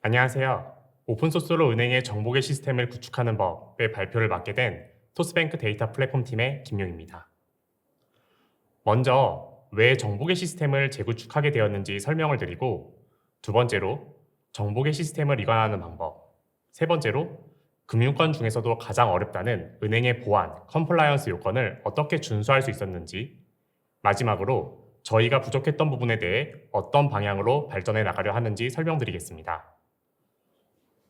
안녕하세요. 오픈소스로 은행의 정보계 시스템을 구축하는 법의 발표를 맡게 된 토스뱅크 데이터 플랫폼 팀의 김용입니다. 먼저 왜 정보계 시스템을 재구축하게 되었는지 설명을 드리고, 두 번째로 정보계 시스템을 이관하는 방법, 세 번째로 금융권 중에서도 가장 어렵다는 은행의 보안, 컴플라이언스 요건을 어떻게 준수할 수 있었는지, 마지막으로 저희가 부족했던 부분에 대해 어떤 방향으로 발전해 나가려 하는지 설명드리겠습니다.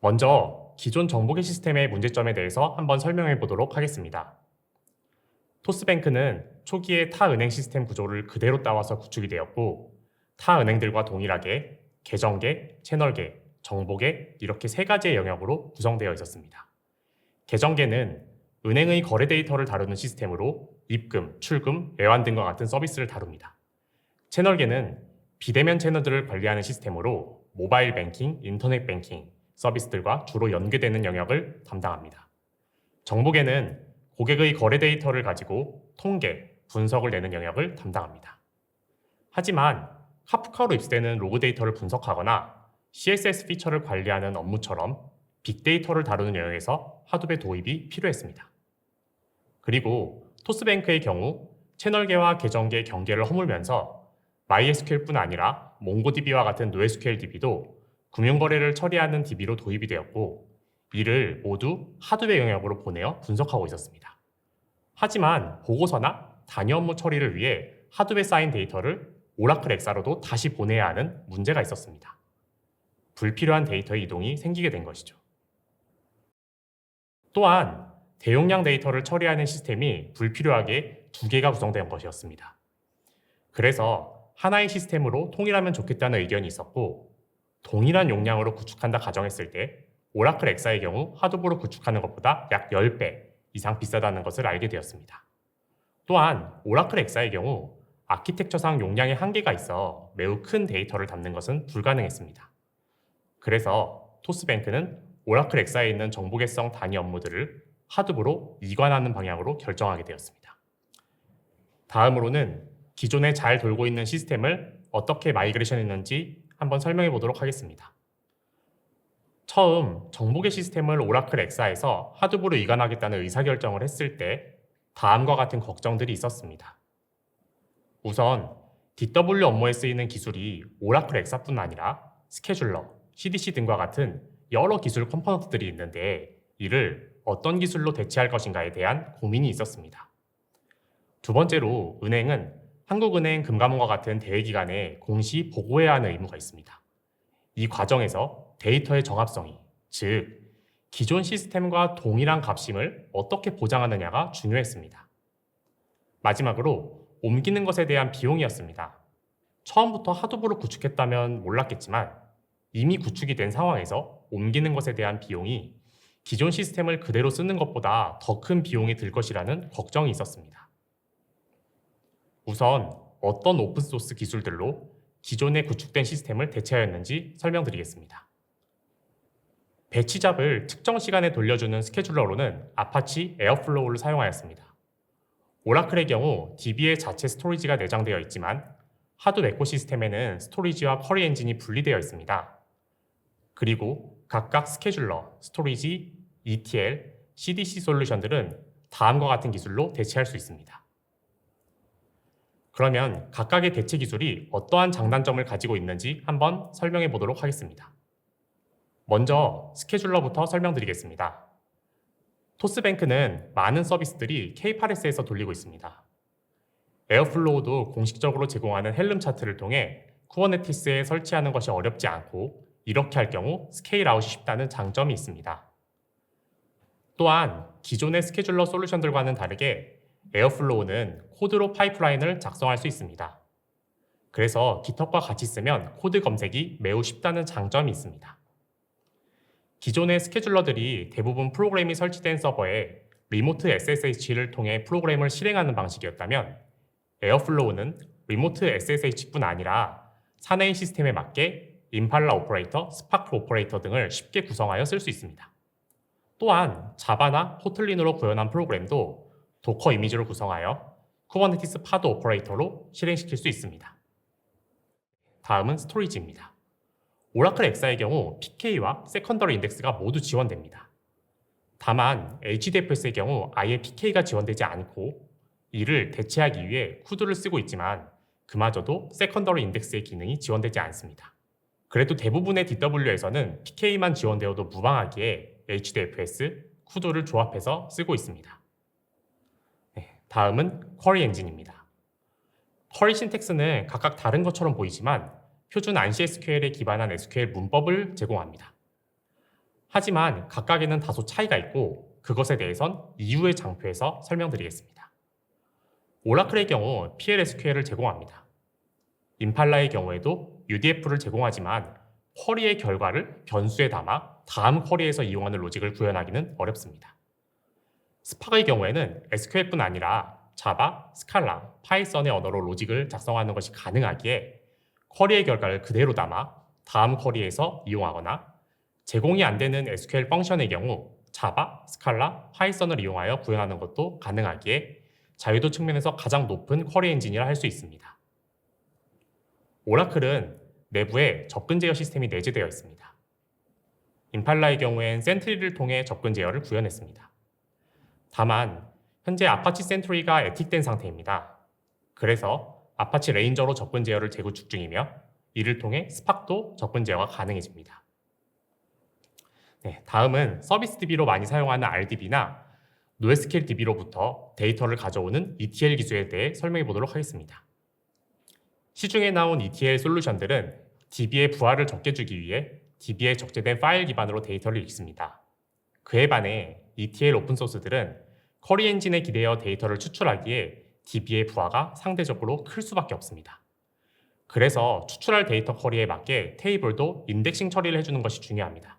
먼저 기존 정보계 시스템의 문제점에 대해서 한번 설명해 보도록 하겠습니다. 토스뱅크는 초기에 타 은행 시스템 구조를 그대로 따와서 구축이 되었고, 타 은행들과 동일하게 계정계, 채널계, 정보계 이렇게 세 가지의 영역으로 구성되어 있었습니다. 계정계는 은행의 거래 데이터를 다루는 시스템으로 입금, 출금, 외환 등과 같은 서비스를 다룹니다. 채널계는 비대면 채널들을 관리하는 시스템으로 모바일 뱅킹, 인터넷 뱅킹 서비스들과 주로 연계되는 영역을 담당합니다. 정보계는 고객의 거래 데이터를 가지고 통계, 분석을 내는 영역을 담당합니다. 하지만 카프카로 입수되는 로그 데이터를 분석하거나 CSS 피처를 관리하는 업무처럼 빅데이터를 다루는 영역에서 하드웨어 도입이 필요했습니다. 그리고 토스뱅크의 경우 채널계와 계정계 경계를 허물면서 MySQL뿐 아니라 몽고DB와 같은 NoSQL DB도 금융거래를 처리하는 DB로 도입이 되었고, 이를 모두 하드웨어 영역으로 보내어 분석하고 있었습니다. 하지만 보고서나 단위 업무 처리를 위해 하드웨어 쌓인 데이터를 오라클 엑사로도 다시 보내야 하는 문제가 있었습니다. 불필요한 데이터의 이동이 생기게 된 것이죠. 또한 대용량 데이터를 처리하는 시스템이 불필요하게 두 개가 구성된 것이었습니다. 그래서 하나의 시스템으로 통일하면 좋겠다는 의견이 있었고, 동일한 용량으로 구축한다 가정했을 때 오라클 엑사의 경우 하드브로 구축하는 것보다 약 10배 이상 비싸다는 것을 알게 되었습니다. 또한 오라클 엑사의 경우 아키텍처상 용량의 한계가 있어 매우 큰 데이터를 담는 것은 불가능했습니다. 그래서 토스뱅크는 오라클 엑사에 있는 정보계성 단위 업무들을 하드브로 이관하는 방향으로 결정하게 되었습니다. 다음으로는 기존에 잘 돌고 있는 시스템을 어떻게 마이그레이션 했는지 한번 설명해 보도록 하겠습니다. 처음 정보계 시스템을 오라클 엑사에서 하드브로 이관하겠다는 의사결정을 했을 때 다음과 같은 걱정들이 있었습니다. 우선 DW 업무에 쓰이는 기술이 오라클 엑사뿐 아니라 스케줄러, CDC 등과 같은 여러 기술 컴포넌트들이 있는데 이를 어떤 기술로 대체할 것인가에 대한 고민이 있었습니다. 두 번째로 은행은 한국은행 금감원과 같은 대외기관에 공시 보고해야 하는 의무가 있습니다. 이 과정에서 데이터의 정합성이, 즉 기존 시스템과 동일한 값임을 어떻게 보장하느냐가 중요했습니다. 마지막으로 옮기는 것에 대한 비용이었습니다. 처음부터 하드브로 구축했다면 몰랐겠지만 이미 구축이 된 상황에서 옮기는 것에 대한 비용이 기존 시스템을 그대로 쓰는 것보다 더 큰 비용이 들 것이라는 걱정이 있었습니다. 우선 어떤 오픈소스 기술들로 기존에 구축된 시스템을 대체하였는지 설명드리겠습니다. 배치잡을 특정 시간에 돌려주는 스케줄러로는 아파치 에어플로우를 사용하였습니다. 오라클의 경우 DB의 자체 스토리지가 내장되어 있지만 하드 에코 시스템에는 스토리지와 쿼리 엔진이 분리되어 있습니다. 그리고 각각 스케줄러, 스토리지, ETL, CDC 솔루션들은 다음과 같은 기술로 대체할 수 있습니다. 그러면 각각의 대체 기술이 어떠한 장단점을 가지고 있는지 한번 설명해 보도록 하겠습니다. 먼저 스케줄러부터 설명드리겠습니다. 토스뱅크는 많은 서비스들이 K8s에서 돌리고 있습니다. 에어플로우도 공식적으로 제공하는 헬름 차트를 통해 쿠버네티스에 설치하는 것이 어렵지 않고 이렇게 할 경우 스케일아웃이 쉽다는 장점이 있습니다. 또한 기존의 스케줄러 솔루션들과는 다르게 에어플로우는 코드로 파이프라인을 작성할 수 있습니다. 그래서 GitHub과 같이 쓰면 코드 검색이 매우 쉽다는 장점이 있습니다. 기존의 스케줄러들이 대부분 프로그램이 설치된 서버에 리모트 SSH를 통해 프로그램을 실행하는 방식이었다면 에어플로우는 리모트 SSH뿐 아니라 사내의 시스템에 맞게 임팔라 오퍼레이터, 스파크 오퍼레이터 등을 쉽게 구성하여 쓸 수 있습니다. 또한 자바나 코틀린으로 구현한 프로그램도 도커 이미지로 구성하여 쿠버네티스 파드 오퍼레이터로 실행시킬 수 있습니다. 다음은 스토리지입니다. 오라클 엑사의 경우 PK와 세컨더리 인덱스가 모두 지원됩니다. 다만 HDFS의 경우 아예 PK가 지원되지 않고 이를 대체하기 위해 CUDA를 쓰고 있지만 그마저도 세컨더리 인덱스의 기능이 지원되지 않습니다. 그래도 대부분의 DW에서는 PK만 지원되어도 무방하기에 HDFS, CUDA를 조합해서 쓰고 있습니다. 다음은 쿼리 엔진입니다. 쿼리 신텍스는 각각 다른 것처럼 보이지만 표준 ANSI SQL에 기반한 SQL 문법을 제공합니다. 하지만 각각에는 다소 차이가 있고 그것에 대해선 이후의 장표에서 설명드리겠습니다. 오라클의 경우 PLSQL을 제공합니다. 임팔라의 경우에도 UDF를 제공하지만 쿼리의 결과를 변수에 담아 다음 쿼리에서 이용하는 로직을 구현하기는 어렵습니다. 스파크의 경우에는 SQL뿐 아니라 자바, 스칼라, 파이썬의 언어로 로직을 작성하는 것이 가능하기에 쿼리의 결과를 그대로 담아 다음 쿼리에서 이용하거나 제공이 안 되는 SQL 펑션의 경우 자바, 스칼라, 파이썬을 이용하여 구현하는 것도 가능하기에 자유도 측면에서 가장 높은 쿼리 엔진이라 할 수 있습니다. 오라클은 내부에 접근 제어 시스템이 내재되어 있습니다. 임팔라의 경우엔 센트리를 통해 접근 제어를 구현했습니다. 다만 현재 아파치 센트리가 에틱된 상태입니다. 그래서 아파치 레인저로 접근 제어를 재구축 중이며 이를 통해 스팍도 접근 제어가 가능해집니다. 다음은 서비스 DB로 많이 사용하는 RDB나 NoSQL DB로부터 데이터를 가져오는 ETL 기술에 대해 설명해 보도록 하겠습니다. 시중에 나온 ETL 솔루션들은 DB의 부하를 적게 주기 위해 DB에 적재된 파일 기반으로 데이터를 읽습니다. 그에 반해 ETL 오픈소스들은 쿼리 엔진에 기대어 데이터를 추출하기에 DB의 부하가 상대적으로 클 수밖에 없습니다. 그래서 추출할 데이터 쿼리에 맞게 테이블도 인덱싱 처리를 해주는 것이 중요합니다.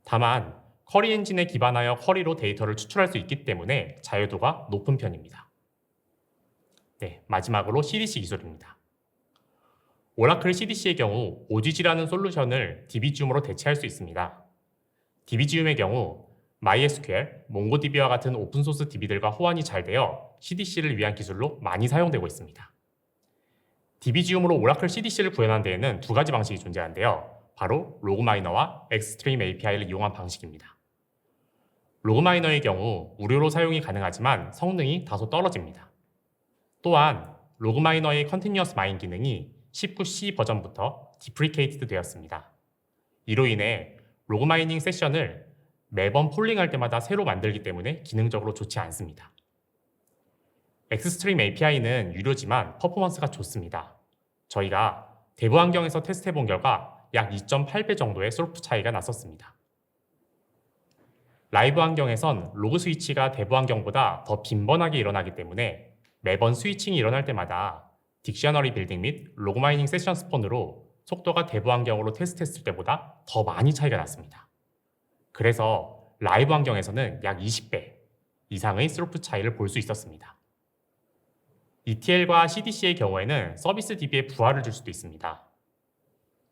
다만 쿼리 엔진에 기반하여 쿼리로 데이터를 추출할 수 있기 때문에 자유도가 높은 편입니다. 마지막으로 CDC 기술입니다. 오라클 CDC의 경우 OGG라는 솔루션을 DBGUM으로 대체할 수 있습니다. DBGUM의 경우 MySQL, MongoDB와 같은 오픈소스 DB들과 호환이 잘 되어 CDC를 위한 기술로 많이 사용되고 있습니다. DBGUM으로 오라클 CDC를 구현한 데에는 두 가지 방식이 존재하는데요. 바로 로그마이너와 엑스트림 API를 이용한 방식입니다. 로그마이너의 경우 무료로 사용이 가능하지만 성능이 다소 떨어집니다. 또한 로그마이너의 컨티뉴어스 마인 기능이 19C 버전부터 디프리케이티드 되었습니다. 이로 인해 로그마이닝 세션을 매번 폴링할 때마다 새로 만들기 때문에 기능적으로 좋지 않습니다. 엑스트림 API는 유료지만 퍼포먼스가 좋습니다. 저희가 대부 환경에서 테스트해본 결과 약 2.8배 정도의 솔프 차이가 났었습니다. 라이브 환경에선 로그 스위치가 대부 환경보다 더 빈번하게 일어나기 때문에 매번 스위칭이 일어날 때마다 딕셔너리 빌딩 및 로그 마이닝 세션 스폰으로 속도가 대부 환경으로 테스트했을 때보다 더 많이 차이가 났습니다. 그래서 라이브 환경에서는 약 20배 이상의 슬로프 차이를 볼 수 있었습니다. ETL과 CDC의 경우에는 서비스 DB에 부하를 줄 수도 있습니다.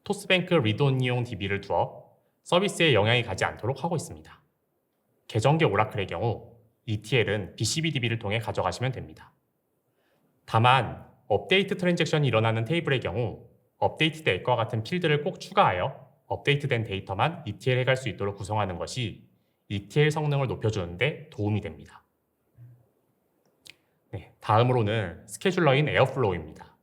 토스뱅크 리드온리용 DB를 두어 서비스에 영향이 가지 않도록 하고 있습니다. 계정계 오라클의 경우 ETL은 BCB DB를 통해 가져가시면 됩니다. 다만 업데이트 트랜잭션이 일어나는 테이블의 경우 업데이트드 액과 같은 필드를 꼭 추가하여 업데이트된 데이터만 ETL 해갈 수 있도록 구성하는 것이 ETL 성능을 높여주는데 도움이 됩니다. 다음으로는 스케줄러인 에어플로우입니다.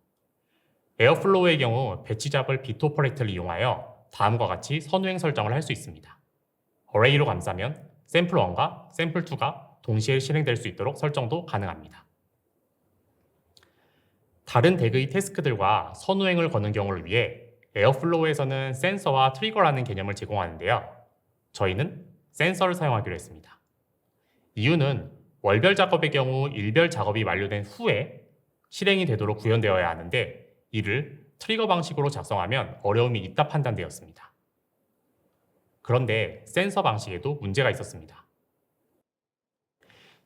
에어플로우의 경우 배치 잡을 비트 오퍼레이터를 이용하여 다음과 같이 선우행 설정을 할 수 있습니다. 어레이로 감싸면 샘플1과 샘플2가 동시에 실행될 수 있도록 설정도 가능합니다. 다른 대그의 태스크들과 선우행을 거는 경우를 위해 에어플로우에서는 센서와 트리거라는 개념을 제공하는데요. 저희는 센서를 사용하기로 했습니다. 이유는 월별 작업의 경우 일별 작업이 완료된 후에 실행이 되도록 구현되어야 하는데 이를 트리거 방식으로 작성하면 어려움이 있다 판단되었습니다. 그런데 센서 방식에도 문제가 있었습니다.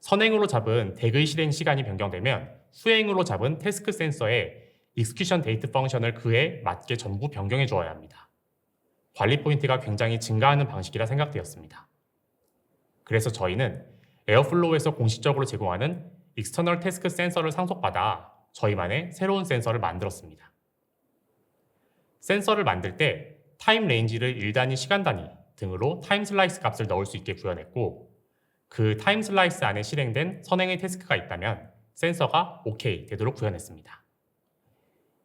선행으로 잡은 대그의 실행 시간이 변경되면 수행으로 잡은 태스크 센서의 익스큐션 데이트 펑션을 그에 맞게 전부 변경해 주어야 합니다. 관리 포인트가 굉장히 증가하는 방식이라 생각되었습니다. 그래서 저희는 에어플로우에서 공식적으로 제공하는 익스터널 태스크 센서를 상속받아 저희만의 새로운 센서를 만들었습니다. 센서를 만들 때 타임 레인지를 일 단위, 시간 단위 등으로 타임 슬라이스 값을 넣을 수 있게 구현했고, 그 타임 슬라이스 안에 실행된 선행의 태스크가 있다면 센서가 OK 되도록 구현했습니다.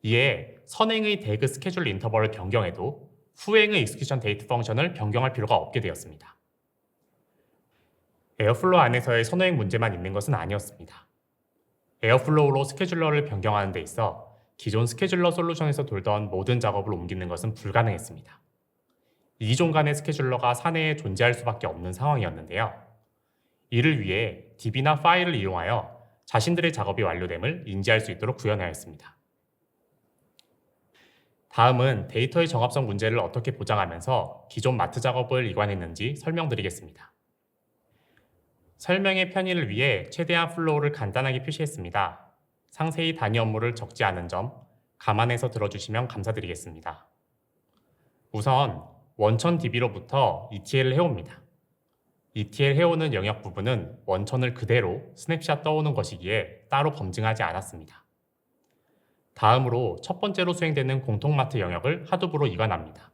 이에 선행의 대그 스케줄 인터벌을 변경해도 후행의 익스큐션 데이트 펑션을 변경할 필요가 없게 되었습니다. 에어플로우 안에서의 선행 문제만 있는 것은 아니었습니다. 에어플로우로 스케줄러를 변경하는 데 있어 기존 스케줄러 솔루션에서 돌던 모든 작업을 옮기는 것은 불가능했습니다. 이종 간의 스케줄러가 사내에 존재할 수밖에 없는 상황이었는데요. 이를 위해 DB나 파일을 이용하여 자신들의 작업이 완료됨을 인지할 수 있도록 구현하였습니다. 다음은 데이터의 정합성 문제를 어떻게 보장하면서 기존 마트 작업을 이관했는지 설명드리겠습니다. 설명의 편의를 위해 최대한 플로우를 간단하게 표시했습니다. 상세히 단위 업무를 적지 않은 점 감안해서 들어주시면 감사드리겠습니다. 우선 원천 DB로부터 ETL을 해옵니다. ETL 해오는 영역 부분은 원천을 그대로 스냅샷 떠오는 것이기에 따로 검증하지 않았습니다. 다음으로 첫 번째로 수행되는 공통마트 영역을 하둡으로 이관합니다.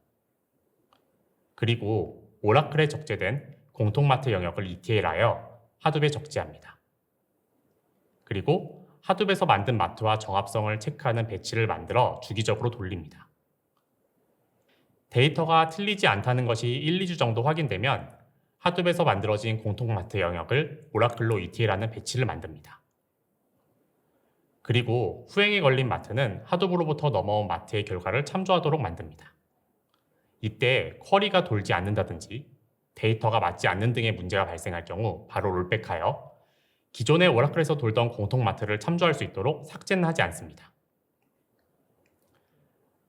그리고 오라클에 적재된 공통마트 영역을 ETL하여 하둡에 적재합니다. 그리고 하둡에서 만든 마트와 정합성을 체크하는 배치를 만들어 주기적으로 돌립니다. 데이터가 틀리지 않다는 것이 1, 2주 정도 확인되면 하둡에서 만들어진 공통마트 영역을 오라클로 ETL하는 배치를 만듭니다. 그리고 후행에 걸린 마트는 하둡으로부터 넘어온 마트의 결과를 참조하도록 만듭니다. 이때 쿼리가 돌지 않는다든지 데이터가 맞지 않는 등의 문제가 발생할 경우 바로 롤백하여 기존의 오라클에서 돌던 공통마트를 참조할 수 있도록 삭제는 하지 않습니다.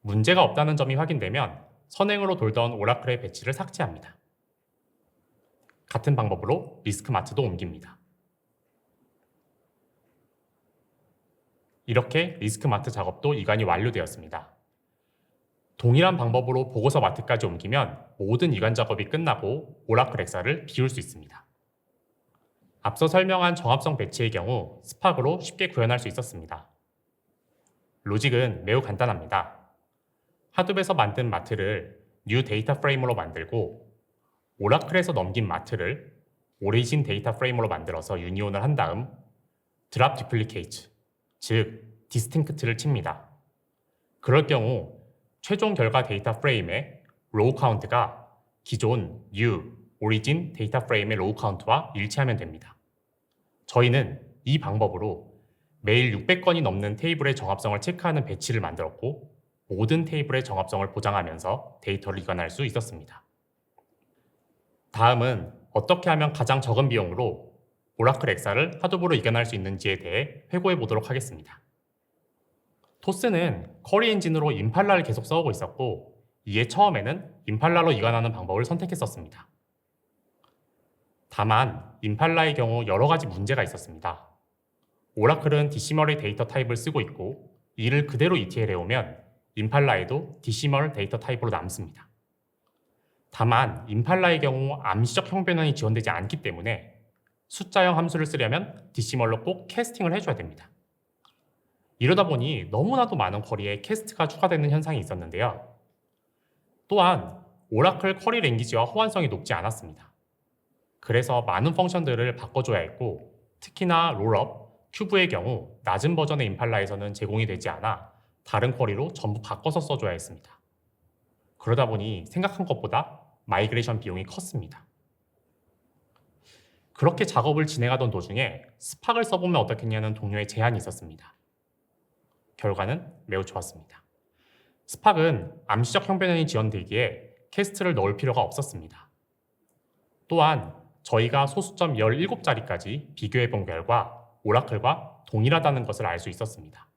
문제가 없다는 점이 확인되면 선행으로 돌던 오라클의 배치를 삭제합니다. 같은 방법으로 리스크 마트도 옮깁니다. 이렇게 리스크 마트 작업도 이관이 완료되었습니다. 동일한 방법으로 보고서 마트까지 옮기면 모든 이관 작업이 끝나고 오라클 엑셀을 비울 수 있습니다. 앞서 설명한 정합성 배치의 경우 스팍으로 쉽게 구현할 수 있었습니다. 로직은 매우 간단합니다. 하둡에서 만든 마트를 뉴 데이터 프레임으로 만들고 오라클에서 넘긴 마트를 오리진 데이터 프레임으로 만들어서 유니온을 한 다음 드랍 디플리케이트, 즉 디스팅크트를 칩니다. 그럴 경우 최종 결과 데이터 프레임의 로우 카운트가 기존 new 오리진 데이터 프레임의 로우 카운트와 일치하면 됩니다. 저희는 이 방법으로 매일 600건이 넘는 테이블의 정합성을 체크하는 배치를 만들었고 모든 테이블의 정합성을 보장하면서 데이터를 이관할 수 있었습니다. 다음은 어떻게 하면 가장 적은 비용으로 오라클 엑셀을 하둡으로 이관할 수 있는지에 대해 회고해 보도록 하겠습니다. 토스는 쿼리 엔진으로 임팔라를 계속 써오고 있었고 이에 처음에는 임팔라로 이관하는 방법을 선택했었습니다. 다만 임팔라의 경우 여러 가지 문제가 있었습니다. 오라클은 디시멀의 데이터 타입을 쓰고 있고 이를 그대로 ETL 해오면 임팔라에도 디시멀 데이터 타입으로 남습니다. 다만 임팔라의 경우 암시적 형변환이 지원되지 않기 때문에 숫자형 함수를 쓰려면 디시멀로 꼭 캐스팅을 해줘야 됩니다. 이러다 보니 너무나도 많은 쿼리에 캐스트가 추가되는 현상이 있었는데요. 또한 오라클 쿼리 랭귀지와 호환성이 높지 않았습니다. 그래서 많은 펑션들을 바꿔줘야 했고 특히나 롤업, 큐브의 경우 낮은 버전의 임팔라에서는 제공이 되지 않아 다른 쿼리로 전부 바꿔서 써줘야 했습니다. 그러다 보니 생각한 것보다 마이그레이션 비용이 컸습니다. 그렇게 작업을 진행하던 도중에 스팍을 써보면 어떻겠냐는 동료의 제안이 있었습니다. 결과는 매우 좋았습니다. 스팍은 암시적 형변환이 지원되기에 캐스트를 넣을 필요가 없었습니다. 또한 저희가 소수점 17자리까지 비교해 본 결과 오라클과 동일하다는 것을 알 수 있었습니다.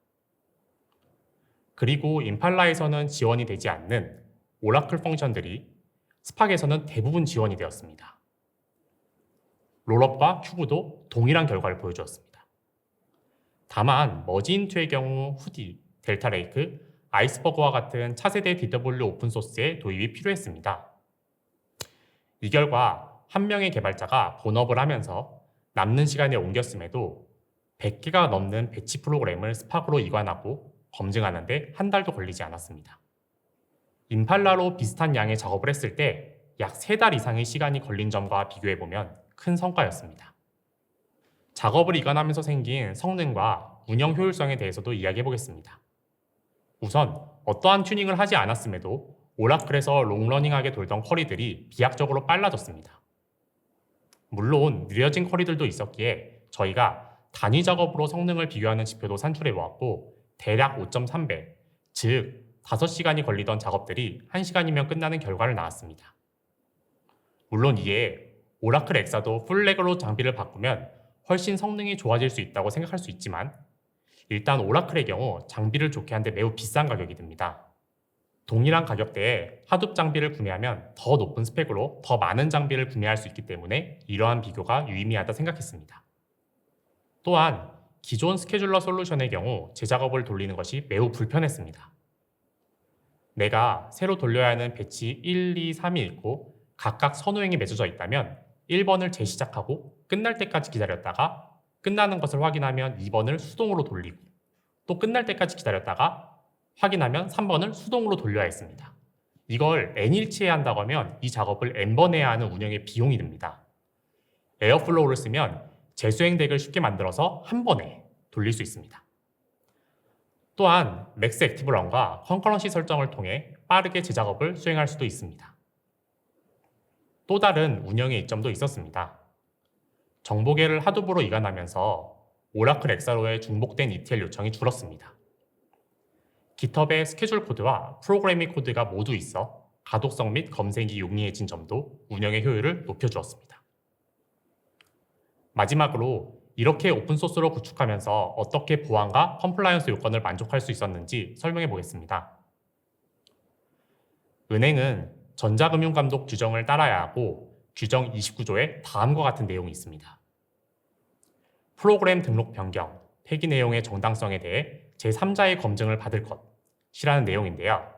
그리고 임팔라에서는 지원이 되지 않는 오라클 펑션들이 스팍에서는 대부분 지원이 되었습니다. 롤업과 큐브도 동일한 결과를 보여주었습니다. 다만 머지인투의 경우 후디, 델타 레이크, 아이스버그와 같은 차세대 DW 오픈소스의 도입이 필요했습니다. 이 결과 한 명의 개발자가 본업을 하면서 남는 시간에 옮겼음에도 100개가 넘는 배치 프로그램을 스팍으로 이관하고 검증하는데 한 달도 걸리지 않았습니다. 임팔라로 비슷한 양의 작업을 했을 때 약 3달 이상의 시간이 걸린 점과 비교해보면 큰 성과였습니다. 작업을 이관하면서 생긴 성능과 운영 효율성에 대해서도 이야기해보겠습니다. 우선 어떠한 튜닝을 하지 않았음에도 오라클에서 롱러닝하게 돌던 쿼리들이 비약적으로 빨라졌습니다. 물론 느려진 쿼리들도 있었기에 저희가 단위 작업으로 성능을 비교하는 지표도 산출해보았고 대략 5.3배, 즉 5시간이 걸리던 작업들이 1시간이면 끝나는 결과를 낳았습니다. 물론 이에 오라클 엑사도 풀렉으로 장비를 바꾸면 훨씬 성능이 좋아질 수 있다고 생각할 수 있지만 일단 오라클의 경우 장비를 좋게 하는데 매우 비싼 가격이 듭니다. 동일한 가격대에 하둡 장비를 구매하면 더 높은 스펙으로 더 많은 장비를 구매할 수 있기 때문에 이러한 비교가 유의미하다 생각했습니다. 또한 기존 스케줄러 솔루션의 경우 제 작업을 돌리는 것이 매우 불편했습니다. 내가 새로 돌려야 하는 배치 1, 2, 3이 있고 각각 선호행이 맺어져 있다면 1번을 재시작하고 끝날 때까지 기다렸다가 끝나는 것을 확인하면 2번을 수동으로 돌리고 또 끝날 때까지 기다렸다가 확인하면 3번을 수동으로 돌려야 했습니다. 이걸 n일치에 한다고 하면 이 작업을 n번 해야 하는 운영의 비용이 듭니다. 에어플로우를 쓰면 재수행 덱을 쉽게 만들어서 한 번에 돌릴 수 있습니다. 또한 맥스 액티브 런과 컨커런시 설정을 통해 빠르게 재작업을 수행할 수도 있습니다. 또 다른 운영의 이점도 있었습니다. 정보계를 하둡으로 이관하면서 오라클 엑사로의 중복된 ETL 요청이 줄었습니다. GitHub의 스케줄 코드와 프로그래밍 코드가 모두 있어 가독성 및 검색이 용이해진 점도 운영의 효율을 높여주었습니다. 마지막으로 이렇게 오픈소스로 구축하면서 어떻게 보안과 컴플라이언스 요건을 만족할 수 있었는지 설명해 보겠습니다. 은행은 전자금융감독 규정을 따라야 하고 규정 29조에 다음과 같은 내용이 있습니다. 프로그램 등록 변경, 폐기 내용의 정당성에 대해 제3자의 검증을 받을 것이라는 내용인데요.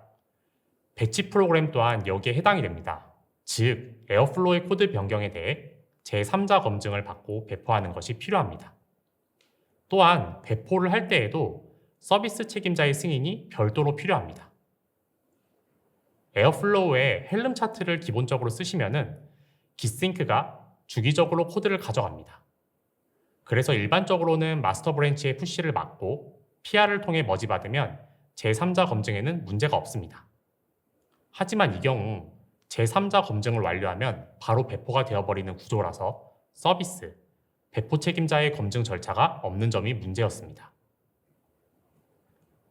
배치 프로그램 또한 여기에 해당이 됩니다. 즉, 에어플로우의 코드 변경에 대해 제3자 검증을 받고 배포하는 것이 필요합니다. 또한 배포를 할 때에도 서비스 책임자의 승인이 별도로 필요합니다. 에어플로우의 헬름 차트를 기본적으로 쓰시면은 깃싱크가 주기적으로 코드를 가져갑니다. 그래서 일반적으로는 마스터 브랜치의 푸시를 막고 PR을 통해 머지받으면 제3자 검증에는 문제가 없습니다. 하지만 이 경우 제3자 검증을 완료하면 바로 배포가 되어버리는 구조라서 서비스, 배포 책임자의 검증 절차가 없는 점이 문제였습니다.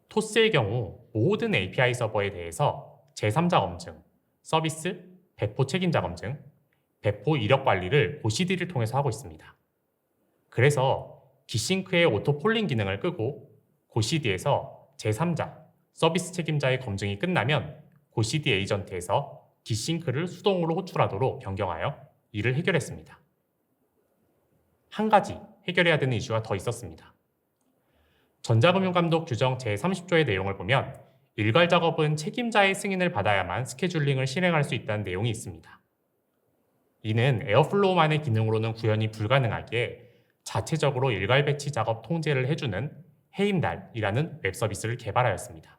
토스의 경우 모든 API 서버에 대해서 제3자 검증, 서비스, 배포 책임자 검증, 배포 이력 관리를 고CD를 통해서 하고 있습니다. 그래서 깃싱크의 오토 폴링 기능을 끄고 고CD에서 제3자, 서비스 책임자의 검증이 끝나면 고CD 에이전트에서 깃싱크를 수동으로 호출하도록 변경하여 이를 해결했습니다. 한 가지 해결해야 되는 이슈가 더 있었습니다. 전자금융감독 규정 제30조의 내용을 보면 일괄 작업은 책임자의 승인을 받아야만 스케줄링을 실행할 수 있다는 내용이 있습니다. 이는 에어플로우만의 기능으로는 구현이 불가능하기에 자체적으로 일괄 배치 작업 통제를 해주는 헤임달이라는 웹 서비스를 개발하였습니다.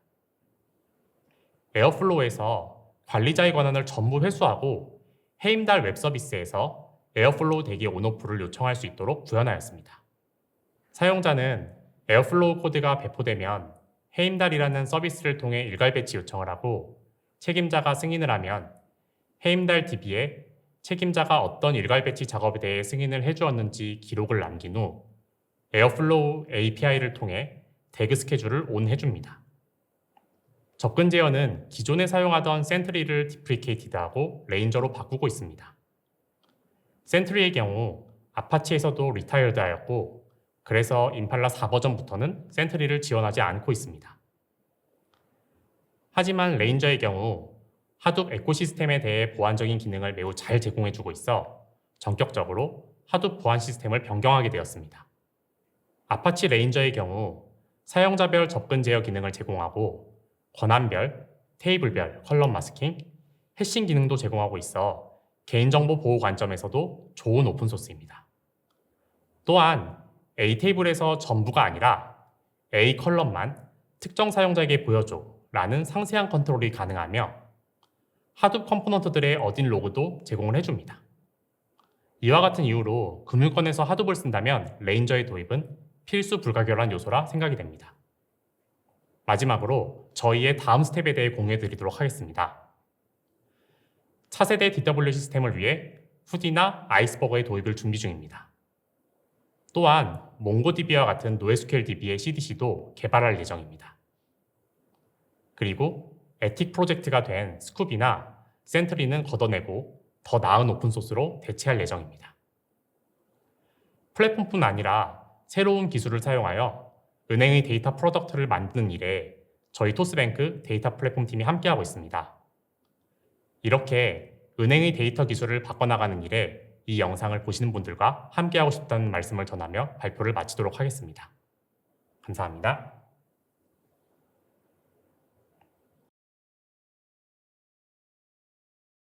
에어플로우에서 관리자의 권한을 전부 회수하고 헤임달 웹 서비스에서 에어플로우 대기 온오프를 요청할 수 있도록 구현하였습니다. 사용자는 에어플로우 코드가 배포되면 헤임달이라는 서비스를 통해 일괄 배치 요청을 하고 책임자가 승인을 하면 헤임달 DB에 책임자가 어떤 일괄 배치 작업에 대해 승인을 해주었는지 기록을 남긴 후 에어플로우 API를 통해 대그 스케줄을 온 해줍니다. 접근 제어는 기존에 사용하던 센트리를 디프리케이티드하고 레인저로 바꾸고 있습니다. 센트리의 경우 아파치에서도 리타이어드하였고 그래서 임팔라 4버전부터는 센트리를 지원하지 않고 있습니다. 하지만 레인저의 경우 하둡 에코시스템에 대해 보안적인 기능을 매우 잘 제공해주고 있어 전격적으로 하둡 보안 시스템을 변경하게 되었습니다. 아파치 레인저의 경우 사용자별 접근 제어 기능을 제공하고 권한별, 테이블별 컬럼 마스킹, 해싱 기능도 제공하고 있어 개인정보 보호 관점에서도 좋은 오픈소스입니다. 또한 A 테이블에서 전부가 아니라 A 컬럼만 특정 사용자에게 보여줘 라는 상세한 컨트롤이 가능하며 하둡 컴포넌트들의 어딘 로그도 제공을 해줍니다. 이와 같은 이유로 금융권에서 하둡을 쓴다면 레인저의 도입은 필수 불가결한 요소라 생각이 됩니다. 마지막으로 저희의 다음 스텝에 대해 공유해 드리도록 하겠습니다. 차세대 DW 시스템을 위해 후디나 아이스버거의 도입을 준비 중입니다. 또한 몽고DB와 같은 NoSQL DB의 CDC도 개발할 예정입니다. 그리고 에틱 프로젝트가 된 스쿠비나 센트리는 걷어내고 더 나은 오픈소스로 대체할 예정입니다. 플랫폼뿐 아니라 새로운 기술을 사용하여 은행의 데이터 프로덕트를 만드는 일에 저희 토스뱅크 데이터 플랫폼 팀이 함께하고 있습니다. 이렇게 은행의 데이터 기술을 바꿔나가는 일에 이 영상을 보시는 분들과 함께하고 싶다는 말씀을 전하며 발표를 마치도록 하겠습니다. 감사합니다.